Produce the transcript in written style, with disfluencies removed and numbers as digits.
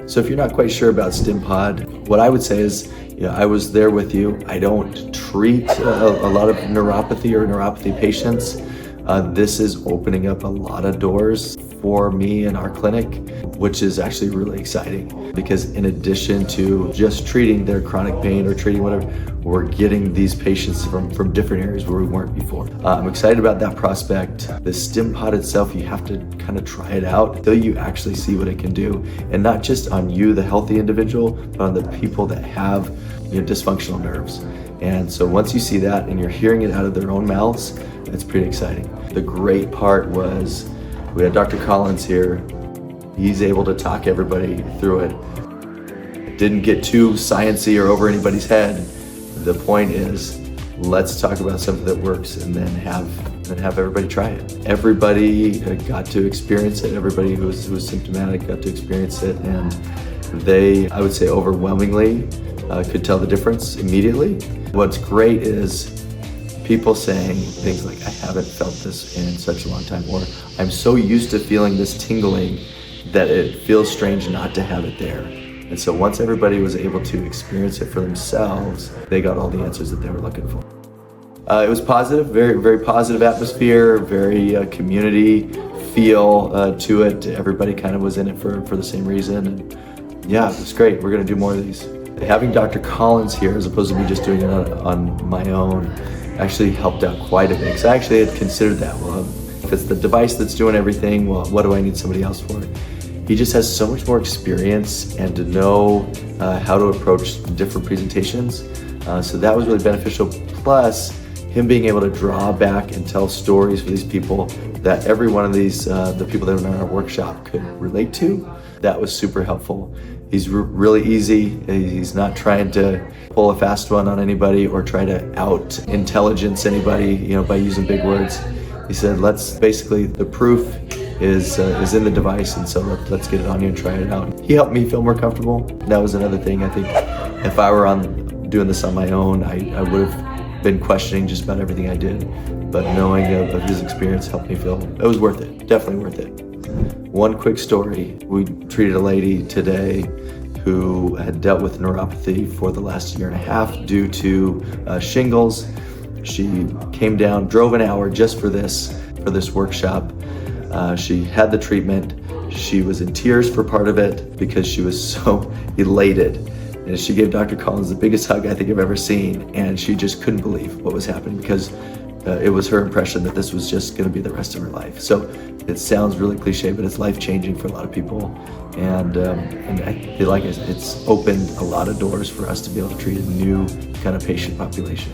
So if you're not quite sure about Stimpod, what I would say is, I was there with you. I don't treat a lot of neuropathy or neuropathy patients. This is opening up a lot of doors for me in our clinic, which is actually really exciting because in addition to just treating their chronic pain or treating whatever, we're getting these patients from different areas where we weren't before. I'm excited about that prospect. The Stimpod itself, you have to kind of try it out until you actually see what it can do. And not just on you, the healthy individual, but on the people that have dysfunctional nerves. And so once you see that and you're hearing it out of their own mouths, it's pretty exciting. The great part was we had Dr. Collins here. He's able to talk everybody through it. Didn't get too sciencey or over anybody's head. The point is, let's talk about something that works and then have everybody try it. Everybody got to experience it. Everybody who was symptomatic got to experience it, and they, I would say overwhelmingly, could tell the difference immediately. What's great is people saying things like, I haven't felt this in such a long time, or I'm so used to feeling this tingling that it feels strange not to have it there. And so once everybody was able to experience it for themselves, they got all the answers that they were looking for. It was positive, very, very positive atmosphere, very community feel to it. Everybody kind of was in it for the same reason. And yeah, it was great. We're gonna do more of these. Having Dr. Collins here, as opposed to me just doing it on my own, actually helped out quite a bit. Because I actually had considered that. Well, if it's the device that's doing everything, well, what do I need somebody else for? He just has so much more experience and to know how to approach different presentations. So that was really beneficial. Plus, him being able to draw back and tell stories for these people that every one of these, the people that were in our workshop could relate to. That was super helpful. He's really easy. He's not trying to pull a fast one on anybody or try to out-intelligence anybody, by using big words. He said, basically, the proof is in the device, and so let's get it on you and try it out. He helped me feel more comfortable. That was another thing. I think if I were doing this on my own, I would have been questioning just about everything I did. But knowing of his experience helped me feel it was worth it, definitely worth it. One quick story. We treated a lady today who had dealt with neuropathy for the last year and a half due to shingles. She came down, drove an hour just for this workshop. She had the treatment. She was in tears for part of it because she was so elated. And she gave Dr. Collins the biggest hug I think I've ever seen, and she just couldn't believe what was happening because it was her impression that this was just going to be the rest of her life. So it sounds really cliche, but it's life-changing for a lot of people. And I feel like it's opened a lot of doors for us to be able to treat a new kind of patient population.